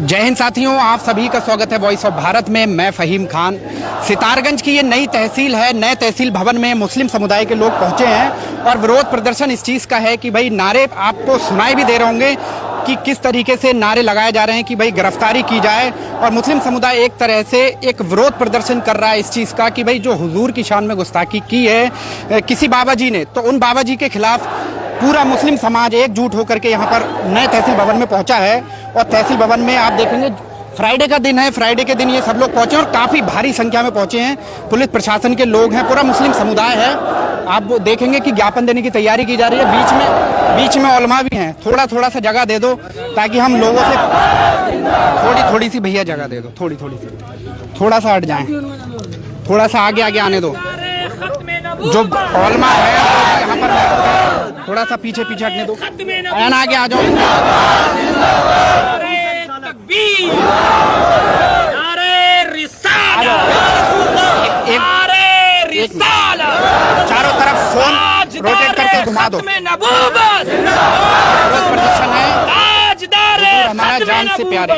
जय हिंद साथियों, आप सभी का स्वागत है वॉइस ऑफ भारत में। मैं फहीम खान। सितारगंज की ये नई तहसील है। नए तहसील भवन में मुस्लिम समुदाय के लोग पहुंचे हैं और विरोध प्रदर्शन इस चीज़ का है कि भाई नारे आपको सुनाई भी दे रहे होंगे कि किस तरीके से नारे लगाए जा रहे हैं कि भाई गिरफ्तारी की जाए। और मुस्लिम समुदाय एक तरह से एक विरोध प्रदर्शन कर रहा है इस चीज़ का कि भाई जो हुजूर की शान में गुस्ताखी की है किसी बाबा जी ने, तो उन बाबा जी के खिलाफ पूरा मुस्लिम समाज एकजुट होकर के यहाँ पर नए तहसील भवन में पहुँचा है। और तहसील भवन में आप देखेंगे फ्राइडे का दिन है, फ्राइडे के दिन ये सब लोग पहुँचे और काफ़ी भारी संख्या में पहुँचे हैं। पुलिस प्रशासन के लोग हैं, पूरा मुस्लिम समुदाय है। आप देखेंगे कि ज्ञापन देने की तैयारी की जा रही है। बीच में उलमा भी हैं। थोड़ा सा जगह दे दो ताकि हम लोगों से थोड़ी सी भैया जगह दे दो, थोड़ी सी, थोड़ा सा हट जाएं, थोड़ा सा आगे आने दो। जो उलमा है यहाँ पर थोड़ा सा पीछे हटने दो, आगे आ जाओ। चारों तरफ फोन रोटेट करके घुमा दो। प्रदर्शन है, हमारा जान से प्यारे।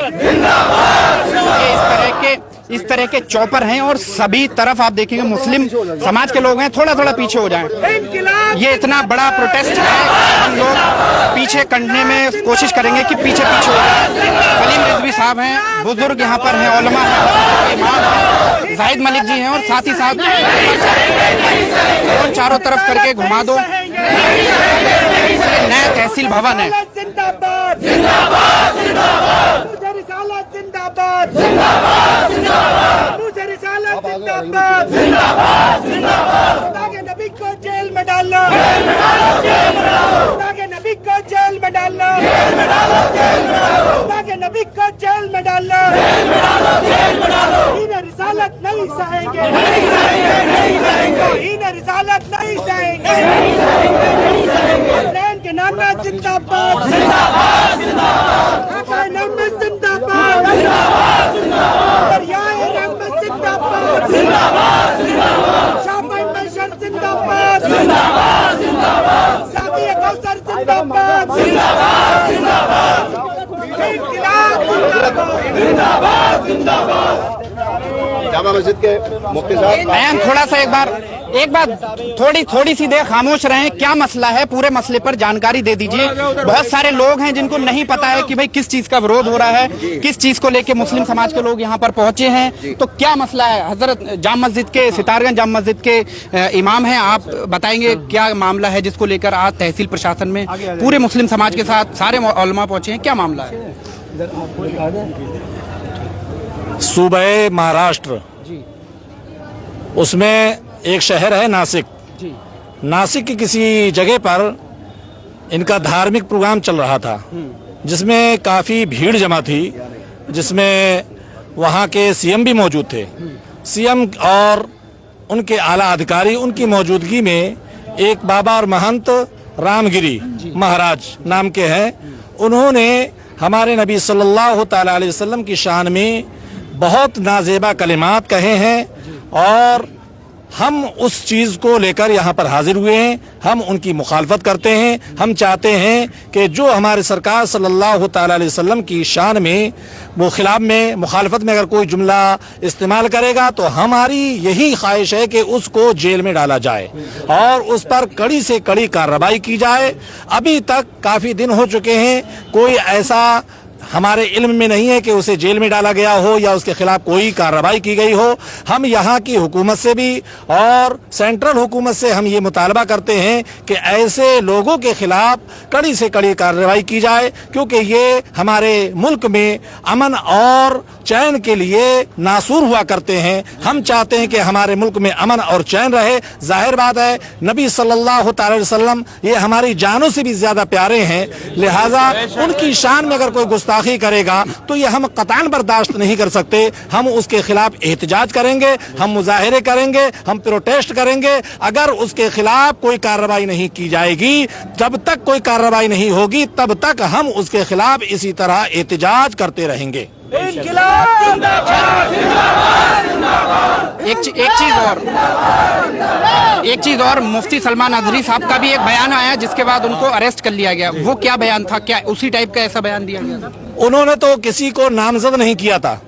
इस तरह के चौपर हैं और सभी तरफ आप देखेंगे मुस्लिम समाज के लोग हैं। थोड़ा पीछे हो जाएं। ये इतना बड़ा प्रोटेस्ट है, हम लोग पीछे करने में कोशिश करेंगे कि पीछे हो जाए। सलीम रिजवी साहब हैं, बुजुर्ग यहाँ पर हैं, उलमा हैं, इमाम हैं, जाहिद मलिक जी हैं और साथ ही साथ चारों तरफ करके घुमा दो। नया तहसील भवन है। नबी को जेल में डालो, नबी को जेल में डालो, नबी को जेल में डालो। इन रिसालत नहीं सहेंगे, इन रिसालत नहीं सहेंगे। हुसैन के नाम में जिंदाबाद, जिंदाबाद, जिंदाबाद, नाम में जिंदाबाद, जिंदाबाद, जिंदाबाद, नाम में जिंदाबाद, जिंदाबाद, जिंदाबाद, शाफई मिशन जिंदाबाद, जिंदाबाद, जिंदाबाद, सादिया कौसर जिंदाबाद, जिंदाबाद, जिंदाबाद, इनकलाब जिंदाबाद, जिंदाबाद। जामा मस्जिद के मुफ्ती साहब, थोड़ा सा एक बार थोड़ी सी देर खामोश रहें। क्या मसला है, पूरे मसले पर जानकारी दे दीजिए। बहुत सारे लोग हैं जिनको नहीं पता है कि भाई किस चीज का विरोध हो रहा है, किस चीज को लेके मुस्लिम समाज के लोग यहाँ पर पहुंचे हैं। तो क्या मसला है? हजरत जाम मस्जिद के, सितारगंज जाम मस्जिद के इमाम हैं, आप बताएंगे क्या मामला है जिसको लेकर आज तहसील प्रशासन में पूरे मुस्लिम समाज के साथ सारे उलमा पहुंचे हैं। क्या मामला है? सूबे महाराष्ट्र, उसमें एक शहर है नासिक। नासिक की किसी जगह पर इनका धार्मिक प्रोग्राम चल रहा था जिसमें काफ़ी भीड़ जमा थी, जिसमें वहाँ के सीएम भी मौजूद थे। सीएम और उनके आला अधिकारी, उनकी मौजूदगी में एक बाबा और महंत रामगिरी महाराज नाम के हैं, उन्होंने हमारे नबी सल्लल्लाहु तआला अलैहि वसल्लम की शान में बहुत नाजेबा कलिमात कहे हैं और हम उस चीज़ को लेकर यहाँ पर हाजिर हुए हैं। हम उनकी मुखालफत करते हैं। हम चाहते हैं कि जो हमारे सरकार सल्लल्लाहु तआला अलैहि वसल्लम की शान में वो खिलाफ में मुखालफत में अगर कोई जुमला इस्तेमाल करेगा तो हमारी यही ख्वाहिश है कि उसको जेल में डाला जाए और उस पर कड़ी से कड़ी कार्रवाई की जाए। अभी तक काफ़ी दिन हो चुके हैं, कोई ऐसा हमारे इल्म में नहीं है कि उसे जेल में डाला गया हो या उसके खिलाफ कोई कार्रवाई की गई हो। हम यहाँ की हुकूमत से भी और सेंट्रल हुकूमत से हम ये मुतालबा करते हैं कि ऐसे लोगों के खिलाफ कड़ी से कड़ी कार्रवाई की जाए, क्योंकि ये हमारे मुल्क में अमन और चैन के लिए नासूर हुआ करते हैं। हम चाहते हैं कि हमारे मुल्क में अमन और चैन रहे। जाहिर बात है, नबी सल्लल्लाहु अलैहि वसल्लम ये हमारी जानों से भी ज्यादा प्यारे हैं, लिहाजा उनकी शान में अगर कोई गुस्ताखी करेगा तो ये हम कतई बर्दाश्त नहीं कर सकते। हम उसके खिलाफ एहतजाज करेंगे, हम मुजाहिरे करेंगे, हम प्रोटेस्ट करेंगे। अगर उसके खिलाफ कोई कार्रवाई नहीं की जाएगी, जब तक कोई कार्रवाई नहीं होगी तब तक हम उसके खिलाफ इसी तरह एहतजाज करते रहेंगे। इंकलाब जिंदाबाद। एक चीज और मुफ्ती सलमान अजहरी साहब का भी एक बयान आया जिसके बाद उनको अरेस्ट कर लिया गया। वो क्या बयान था? क्या उसी टाइप का ऐसा बयान दिया गया था? उन्होंने तो किसी को नामजद नहीं किया था।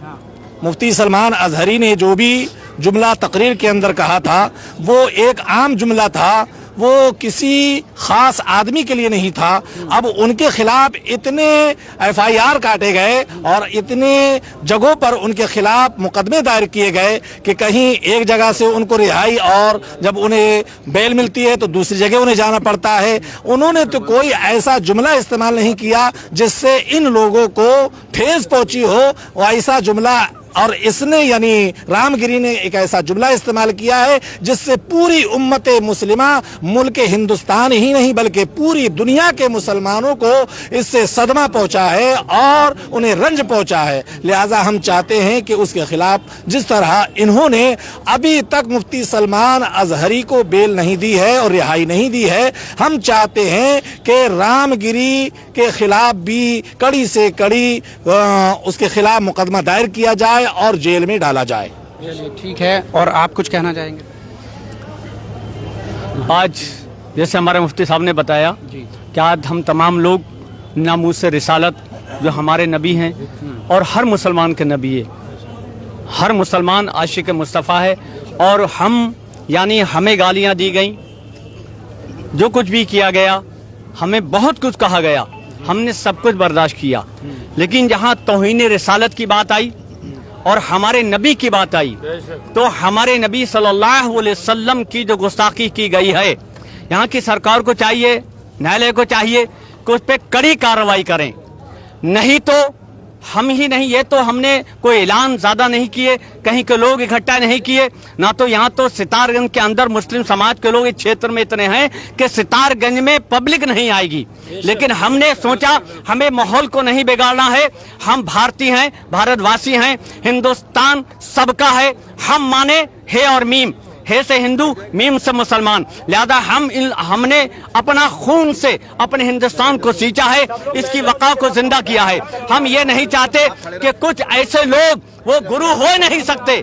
मुफ्ती सलमान अजहरी ने जो भी जुमला तकरीर के अंदर कहा था वो एक आम जुमला था, वो किसी खास आदमी के लिए नहीं था। अब उनके खिलाफ इतने FIR काटे गए और इतने जगहों पर उनके खिलाफ मुकदमे दायर किए गए कि कहीं एक जगह से उनको रिहाई और जब उन्हें बेल मिलती है तो दूसरी जगह उन्हें जाना पड़ता है। उन्होंने तो कोई ऐसा जुमला इस्तेमाल नहीं किया जिससे इन लोगों को ठेस पहुंची हो, वो ऐसा जुमला। और इसने यानी रामगिरी ने एक ऐसा जुमला इस्तेमाल किया है जिससे पूरी उम्मत मुस्लिमा, मुल्क हिंदुस्तान ही नहीं बल्कि पूरी दुनिया के मुसलमानों को इससे सदमा पहुंचा है और उन्हें रंज पहुंचा है। लिहाजा हम चाहते हैं कि उसके खिलाफ जिस तरह इन्होंने अभी तक मुफ्ती सलमान अजहरी को बेल नहीं दी है और रिहाई नहीं दी है, हम चाहते हैं कि रामगिरी के खिलाफ भी कड़ी से कड़ी उसके खिलाफ मुकदमा दायर किया जाए और जेल में डाला जाए। चलिए ठीक है, और आप कुछ कहना चाहेंगे? आज जैसे हमारे मुफ्ती साहब ने बताया कि आज हम तमाम लोग नामूस रिसालत जो हमारे नबी हैं और हर मुसलमान के नबी है, हर मुसलमान आशिक मुस्तफ़ा है, और हम यानी हमें गालियां दी गई, जो कुछ भी किया गया, हमें बहुत कुछ कहा गया, हमने सब कुछ बर्दाश्त किया। लेकिन जहाँ तौहीन रिसालत की बात आई और हमारे नबी की बात आई तो हमारे नबी सल्लल्लाहु अलैहि वसल्लम की जो गुस्ताखी की गई है, यहाँ की सरकार को चाहिए, न्यायालय को चाहिए कि उस पर कड़ी कार्रवाई करें। नहीं तो हम ही नहीं, ये तो हमने कोई ऐलान ज़्यादा नहीं किए, कहीं के लोग इकट्ठा नहीं किए ना, तो यहाँ तो सितारगंज के अंदर मुस्लिम समाज के लोग इस क्षेत्र में इतने हैं कि सितारगंज में पब्लिक नहीं आएगी। लेकिन हमने सोचा हमें माहौल को नहीं बिगाड़ना है, हम भारतीय हैं, भारतवासी हैं, हिंदुस्तान सबका है, हम माने हे और मीम, हे से हिंदू, मीम से मुसलमान। लिहाजा हमने अपना खून से अपने हिंदुस्तान को सींचा है, इसकी वक़ा को जिंदा किया है। हम ये नहीं चाहते कि कुछ ऐसे लोग, वो गुरु हो नहीं सकते,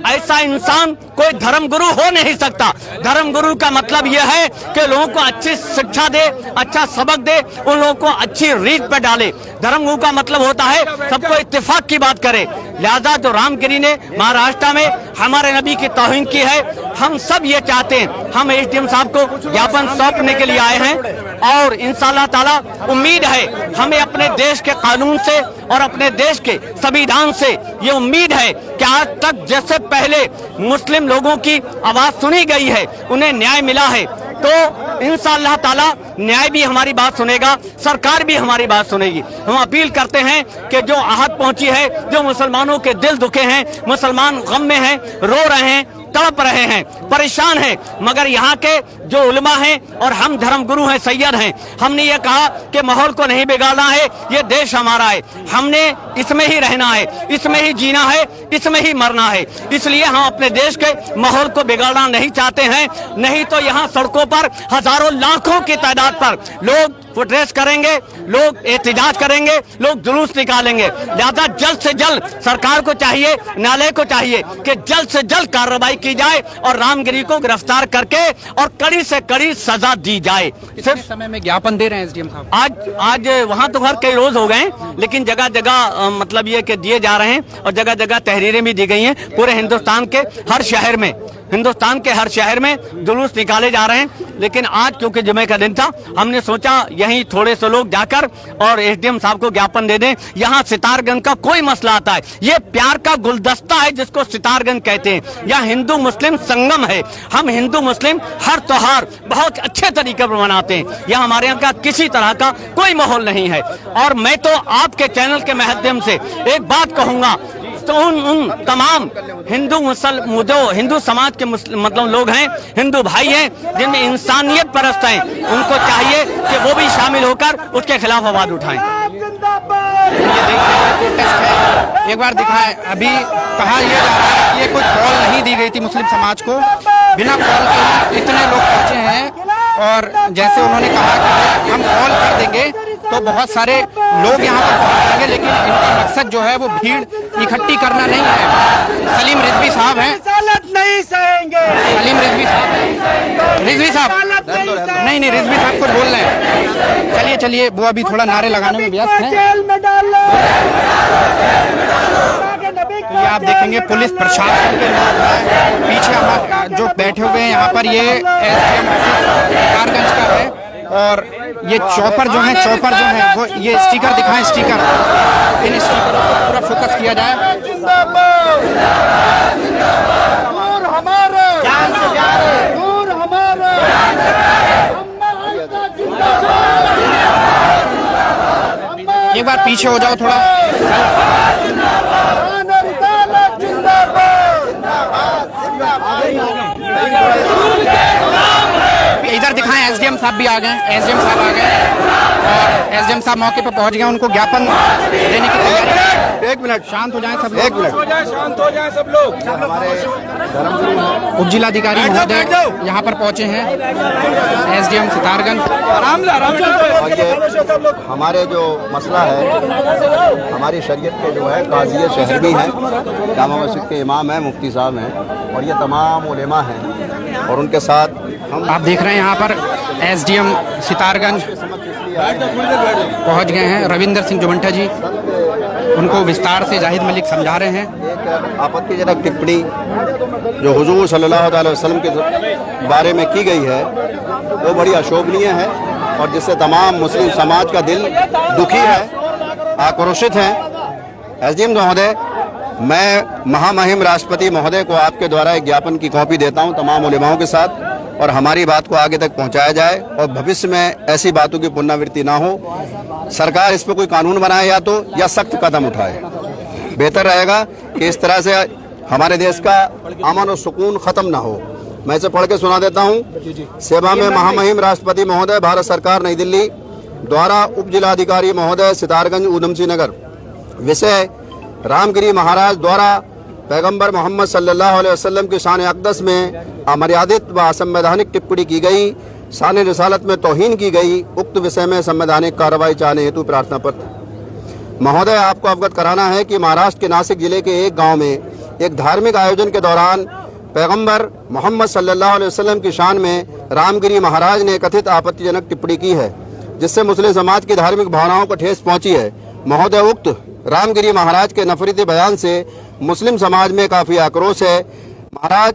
ऐसा इंसान कोई धर्म गुरु हो नहीं सकता। धर्म गुरु का मतलब यह है कि लोगों को अच्छी शिक्षा दे, अच्छा सबक दे, उन लोगों को अच्छी रीत पे डाले। धर्म गुरु का मतलब होता है सबको इत्तेफाक की बात करे। लिहाजा जो रामगिरी ने महाराष्ट्र में हमारे नबी की तौहीन की है, हम सब ये चाहते हैं। हम SDM साहब को ज्ञापन सौंपने के लिए आए हैं और इंशाअल्लाह ताला उम्मीद है हमें अपने देश के कानून से और अपने देश के संविधान से ये उम्मीद है कि आज तक जैसे पहले मुस्लिम लोगों की आवाज सुनी गई है, उन्हें न्याय मिला है, तो इंशाअल्लाह ताला न्याय भी हमारी बात सुनेगा, सरकार भी हमारी बात सुनेगी। हम अपील करते हैं कि जो आहत पहुंची है, जो मुसलमानों के दिल दुखे हैं, मुसलमान गम में हैं, रो रहे हैं, तड़प रहे हैं, परेशान हैं, मगर यहाँ के जो उलमा हैं और हम धर्म गुरु हैं, सैयद हैं, हमने ये कहा कि माहौल को नहीं बिगाड़ना है, ये देश हमारा है, हमने इसमें ही रहना है, इसमें ही जीना है, इसमें ही मरना है। इसलिए हम अपने देश के माहौल को बिगाड़ना नहीं चाहते हैं। नहीं तो यहाँ सड़कों पर हजारों लाखों की तादाद पर लोग फुटरेस करेंगे, लोग एहतजाज करेंगे, लोग जुलूस निकालेंगे। लिहाजा जल्द से जल्द सरकार को चाहिए, न्यायालय को चाहिए कि जल्द से जल्द कार्रवाई की जाए और रामगिरी को गिरफ्तार करके और कड़ी से कड़ी सजा दी जाए। सिर्फ समय में ज्ञापन दे रहे हैं SDM साहब? आज वहाँ तो हर कई रोज हो गए, लेकिन जगह जगह मतलब ये कि दिए जा रहे हैं और जगह जगह तहरीरें भी दी गई हैं। पूरे हिंदुस्तान के हर शहर में, हिंदुस्तान के हर शहर में जुलूस निकाले जा रहे हैं। लेकिन आज क्योंकि जुमे का दिन था, हमने सोचा यहीं थोड़े से लोग जाकर और SDM साहब को ज्ञापन दे दें। यहाँ सितारगंज का कोई मसला आता है, ये प्यार का गुलदस्ता है जिसको सितारगंज कहते हैं। यहाँ हिंदू मुस्लिम संगम है, हम हिंदू मुस्लिम हर त्योहार बहुत अच्छे तरीके पर मनाते हैं। यहाँ हमारे यहाँ का किसी तरह का कोई माहौल नहीं है। और मैं तो आपके चैनल के माध्यम से एक बात कहूँगा, तो उन तमाम हिंदू समाज के मतलब लोग हैं, हिंदू भाई हैं जिनमें इंसानियत परस्त हैं, उनको चाहिए कि वो भी शामिल होकर उसके खिलाफ आवाज उठाएं। ये देखिए प्रोटेस्ट है, एक बार दिखाएं। अभी कहा यह जा रहा है कि ये कोई कॉल नहीं दी गई थी मुस्लिम समाज को, बिना कॉल के इतने लोग पहुंचे हैं। और जैसे उन्होंने कहा कि हम कॉल कर देंगे तो बहुत सारे लोग यहाँ पर पहुंच जाएंगे, लेकिन लेकिन इनका मकसद जो है वो भीड़ इकट्ठी करना नहीं है। सलीम रिजवी साहब हैं, नहीं सहेंगे। सलीम रिजवी साहब, रिजवी साहब नहीं रिजवी साहब कुछ बोल रहे हैं। चलिए चलिए, वो अभी थोड़ा नारे लगाने में व्यस्त हैं। जेल में डाल लो। ये आप देखेंगे पुलिस प्रशासन के लोग हैं पीछे हमारे जो बैठे हुए हैं यहाँ पर। ये एसडीएम ऑफिस सितारगंज का है और ये चौपर जो है वो ये स्टिकर दिखाएं, स्टिकर इन स्टिकर पर पूरा फोकस किया जाए। दूर हमारे जान से प्यारे, दूर हमारे एक बार पीछे हो जाओ थोड़ा। इधर दिखाएं, एसडीएम साहब भी आ गए, एसडीएम साहब आ गए और एसडीएम साहब मौके पर पहुंच गए, उनको ज्ञापन देने की तैयारी। एक मिनट शांत हो जाएं सब लोग, एक मिनट शांत हो जाए सब लोग। उप जिलाधिकारी महोदय यहाँ पर पहुंचे हैं, एसडीएम सितारगंज। हमारे जो मसला है, हमारी शरीयत के जो है काजी शहर भी हैं, जामा मस्जिद के इमाम हैं, मुफ्ती साहब हैं और ये तमाम उलेमा हैं और उनके साथ हम आप देख रहे हैं यहाँ पर एसडीएम सितारगंज पहुंच गए हैं, रविंदर सिंह जुमंठा जी उनको विस्तार से जाहिद मलिक समझा रहे हैं। एक आपत्तिजनक टिप्पणी जो हुजूर सल्लल्लाहु अलैहि वसल्लम के बारे में की गई है वो बड़ी अशोभनीय है और जिससे तमाम मुस्लिम समाज का दिल दुखी है, आक्रोशित है। एसडीएम महोदय, मैं महामहिम राष्ट्रपति महोदय को आपके द्वारा एक ज्ञापन की कॉपी देता हूं तमाम उलेमाओं के साथ और हमारी बात को आगे तक पहुंचाया जाए और भविष्य में ऐसी बातों की पुनरावृत्ति ना हो। सरकार इस पर कोई कानून बनाए या सख्त कदम उठाए। बेहतर रहेगा कि इस तरह से हमारे देश का अमन और सुकून खत्म ना हो। मैं इसे पढ़ के सुना देता हूँ। सेवा में महामहिम राष्ट्रपति महोदय, भारत सरकार, नई दिल्ली द्वारा उप जिलाधिकारी महोदय, सितारगंज, ऊधम सिंह नगर। विषय: रामगिरी महाराज द्वारा पैगंबर मोहम्मद सल्लल्लाहु अलैहि वसल्लम की शान अक़दस में अमर्यादित व असंवैधानिक टिप्पणी की गई, शान रिसालत में तौहीन की गई। उक्त विषय में संवैधानिक कार्रवाई चाहने हेतु प्रार्थना पत्र। महोदय, आपको अवगत कराना है कि महाराष्ट्र के नासिक जिले के एक गांव में एक धार्मिक आयोजन के दौरान पैगंबर मोहम्मद सल्लल्लाहु अलैहि वसल्लम की शान में रामगिरी महाराज ने कथित आपत्तिजनक टिप्पणी की है, जिससे मुस्लिम समाज की धार्मिक भावनाओं को ठेस पहुंची है। महोदय, उक्त रामगिरी महाराज के नफरती बयान से मुस्लिम समाज में काफी आक्रोश है। महाराज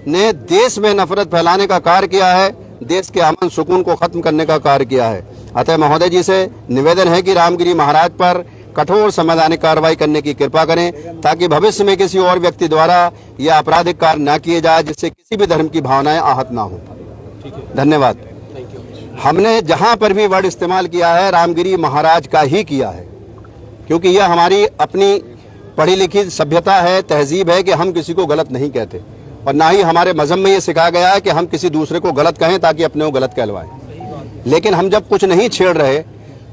ने देश में नफरत फैलाने का कार्य किया है, देश के अमन सुकून को खत्म करने का कार्य किया है। अतः महोदय जी से निवेदन है कि रामगिरी महाराज पर कठोर संवैधानिक कार्रवाई करने की कृपा करें ताकि भविष्य में किसी और व्यक्ति द्वारा यह आपराधिक कार्य न किए जाए जिससे किसी भी धर्म की भावनाएं आहत ना हो। धन्यवाद। हमने जहां पर भी वर्ड इस्तेमाल किया है रामगिरी महाराज का ही किया है, क्योंकि यह हमारी अपनी पढ़ी लिखी सभ्यता है, तहजीब है कि हम किसी को गलत नहीं कहते और ना ही हमारे मजहब में ये सिखाया गया है कि हम किसी दूसरे को गलत कहें ताकि अपने को गलत कहलवाएं। लेकिन हम जब कुछ नहीं छेड़ रहे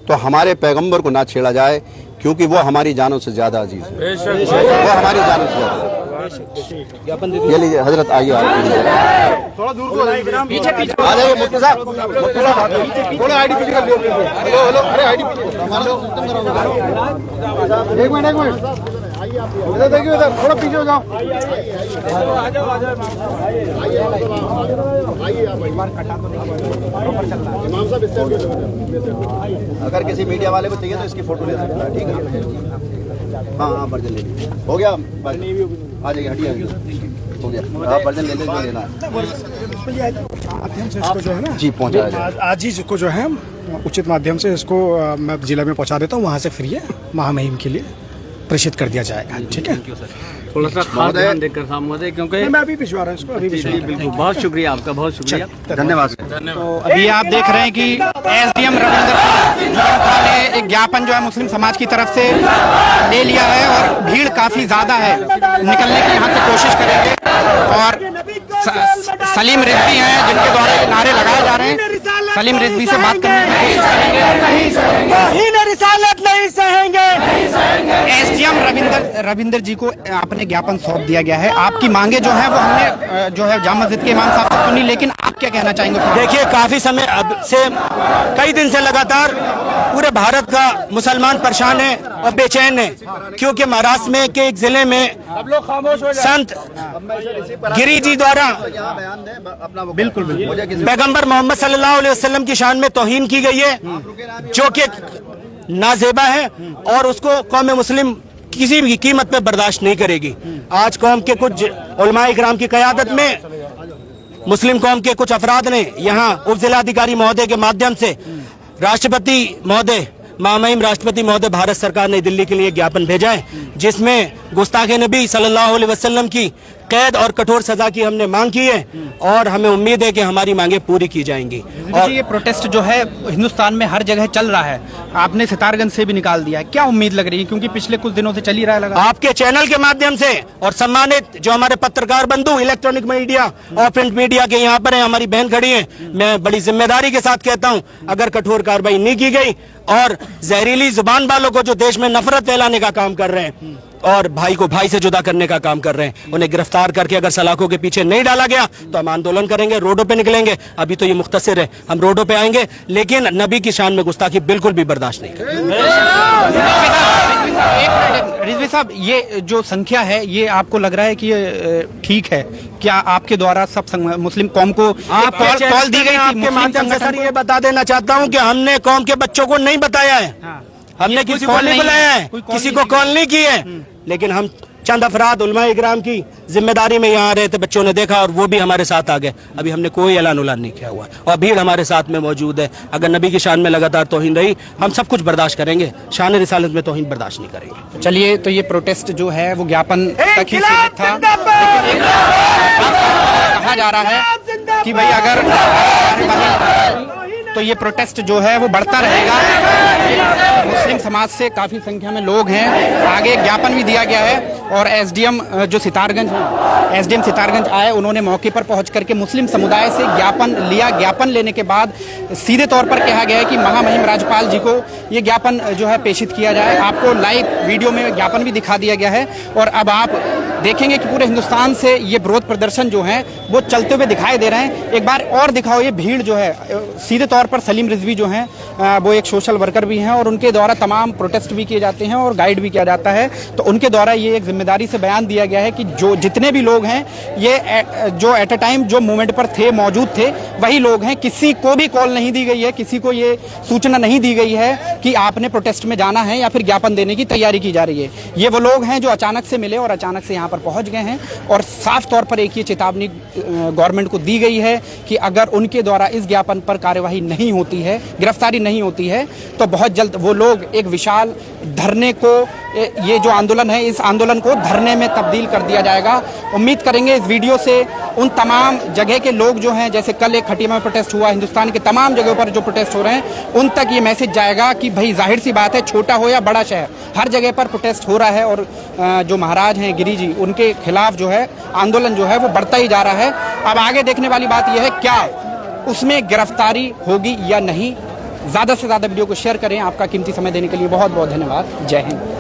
तो हमारे पैगंबर को ना छेड़ा जाए, क्योंकि वो हमारी जानों से ज्यादा अजीज है, वो हमारी जानों से ज्यादा। ये लीजिए हजरत, आइए आप थोड़ा दूर पीछे पीछे आ जाइए। मुफ्ती साहब थोड़ा आईडी पीछे कर लो। हेलो, अरे आईडी पीछे एक मिनट इधर देखिए, इधर थोड़ा पीछे हो जाओ। अगर किसी मीडिया वाले को चाहिए तो इसकी फोटो ले सकता है, ठीक है? हाँ, वर्जन ले लीजिए। हो गया, आ जाइए, हटिए, हो गया। आप वर्जन ले लीजिए, लेना माध्यम से इसको जो है ना जी पहुँचाया आज ही इसको जो है उचित माध्यम से इसको मैं जिला में पहुंचा देता हूं, वहां से फ्री है महामहिम के लिए प्रेषित कर दिया जाएगा। ठीक है, थोड़ा सा खास ध्यान देकर साहब महोदय, क्योंकि मैं अभी भिजवा रहा हूँ इसको, अभी भिजवा रहा हूं। बिल्कुल, बहुत शुक्रिया आपका, बहुत शुक्रिया, धन्यवाद। तो अभी आप देख रहे हैं कि एसडीएम रविंदर सिंह ने एक ज्ञापन जो है मुस्लिम समाज की तरफ से ले लिया है और भीड़ काफी ज्यादा है, निकलने की यहाँ से कोशिश करेंगे। और सलीम रिजवी हैं जिनके द्वारा ये नारे लगाए जा रहे हैं। सलीम रिजवी से बात करने की कोशिश करेंगे। रिसालत नहीं सहेंगे। एसडीएम रविंदर जी को आपने ज्ञापन सौंप दिया गया है। आपकी मांगे जो है वो हमने जो है जामा मस्जिद के इमाम साहब से सुनी, लेकिन आप क्या कहना चाहेंगे? देखिए, काफी समय अब से कई दिन से लगातार पूरे भारत का मुसलमान परेशान है और बेचैन है, क्योंकि महाराष्ट्र में के एक जिले में संत गिरी जी द्वारा बिल्कुल पैगंबर मोहम्मद सल्लल्लाहु अलैहि वसल्लम की शान में तौहीन की गई है, जो कि नाजेबा है और उसको कौम मुस्लिम किसी भी कीमत पे बर्दाश्त नहीं करेगी। आज कौम के कुछ उलमाए इकराम की क़यादत में मुस्लिम कौम के कुछ अफराद ने यहाँ उप जिलाधिकारी महोदय के माध्यम से राष्ट्रपति महोदय, महामहिम राष्ट्रपति महोदय भारत सरकार ने दिल्ली के लिए ज्ञापन भेजा है, जिसमें गुस्ताखे नबी सल्लल्लाहु अलैहि वसल्लम की कैद और कठोर सजा की हमने मांग की है और हमें उम्मीद है कि हमारी मांगे पूरी की जाएंगी। और ये प्रोटेस्ट जो है हिंदुस्तान में हर जगह चल रहा है, आपने सितारगंज से भी निकाल दिया है, क्या उम्मीद लग रही है? क्योंकि पिछले कुछ दिनों से चल ही रहा है लगा। आपके चैनल के माध्यम से और सम्मानित जो हमारे पत्रकार बंधु इलेक्ट्रॉनिक मीडिया और प्रिंट मीडिया के यहाँ पर हैं, हमारी बहन खड़ी है, मैं बड़ी जिम्मेदारी के साथ कहता हूँ, अगर कठोर कार्रवाई नहीं की गई और जहरीली जुबान वालों को जो देश में नफरत फैलाने का काम कर रहे हैं और भाई को भाई से जुदा करने का काम कर रहे हैं, उन्हें गिरफ्तार करके अगर सलाखों के पीछे नहीं डाला गया तो हम आंदोलन करेंगे, रोडों पे निकलेंगे। अभी तो ये मुख्तसर है, हम रोडों पे आएंगे, लेकिन नबी की शान में गुस्ताखी बिल्कुल भी बर्दाश्त नहीं करेंगे। रिजवी साहब, ये जो संख्या है, ये आपको लग रहा है कि ये ठीक है? क्या आपके द्वारा सब मुस्लिम कौम को कॉल दी गई थी? आपके माध्यम से सर ये बता देना चाहता हूँ कि हमने कौम के बच्चों को नहीं बताया है, हमने किसी को नहीं बुलाया है, किसी को कॉल नहीं की है, लेकिन हम चंद अफराद उलमाए इकराम की जिम्मेदारी में यहाँ आ रहे थे, बच्चों ने देखा और वो भी हमारे साथ आ गए। अभी हमने कोई ऐलान उलान नहीं किया हुआ और भीड़ हमारे साथ में मौजूद है। अगर नबी की शान में लगातार तौहीन रही, हम सब कुछ बर्दाश्त करेंगे, शान रिसालत में तौहीन बर्दाश्त नहीं करेंगे। चलिए, तो ये प्रोटेस्ट जो है वो ज्ञापन तक ही सीमित था, कहा जा रहा है कि भाई अगर तो ये प्रोटेस्ट जो है वो बढ़ता रहेगा। मुस्लिम समाज से काफ़ी संख्या में लोग हैं, आगे ज्ञापन भी दिया गया है और एसडीएम जो सितारगंज हैं, एसडीएम सितारगंज आए, उन्होंने मौके पर पहुंच करके मुस्लिम समुदाय से ज्ञापन लिया। ज्ञापन लेने के बाद सीधे तौर पर कहा गया है कि महामहिम राज्यपाल जी को ये ज्ञापन जो है प्रेषित किया जाए। आपको लाइव वीडियो में ज्ञापन भी दिखा दिया गया है और अब आप देखेंगे कि पूरे हिंदुस्तान से ये विरोध प्रदर्शन जो है वो चलते हुए दिखाई दे रहे हैं। एक बार और दिखाओ ये भीड़ जो है, सीधे तौर पर सलीम रिजवी जो हैं वो एक सोशल वर्कर भी हैं और उनके द्वारा तमाम प्रोटेस्ट भी किए जाते हैं और गाइड भी किया जाता है। तो उनके द्वारा ये एक जिम्मेदारी से बयान दिया गया है कि जो जितने भी लोग हैं ये जो एट अ टाइम जो मूवमेंट पर थे, मौजूद थे, वही लोग हैं। किसी को भी कॉल नहीं दी गई है, किसी को ये सूचना नहीं दी गई है कि आपने प्रोटेस्ट में जाना है या फिर ज्ञापन देने की तैयारी की जा रही है। ये वो लोग हैं जो अचानक से मिले और अचानक से यहाँ पर पहुँच गए हैं और साफ तौर पर एक ये चेतावनी गवर्नमेंट को दी गई है कि अगर उनके द्वारा इस ज्ञापन पर कार्यवाही नहीं होती है, गिरफ्तारी नहीं होती है, तो बहुत जल्द वो लोग एक विशाल धरने को, ये जो आंदोलन है, इस आंदोलन को धरने में तब्दील कर दिया जाएगा। उम्मीद करेंगे इस वीडियो से उन तमाम जगह के लोग जो हैं, जैसे कल एक खटिया में प्रोटेस्ट हुआ, हिंदुस्तान के तमाम जगहों पर जो प्रोटेस्ट हो रहे हैं, उन तक ये मैसेज जाएगा कि भाई जाहिर सी बात है, छोटा हो या बड़ा शहर, हर जगह पर प्रोटेस्ट हो रहा है और जो महाराज हैं गिरी जी, उनके खिलाफ जो है आंदोलन जो है वो बढ़ता ही जा रहा है। अब आगे देखने वाली बात यह है क्या उसमें गिरफ्तारी होगी या नहीं। ज़्यादा से ज़्यादा वीडियो को शेयर करें। आपका कीमती समय देने के लिए बहुत बहुत धन्यवाद। जय हिंद।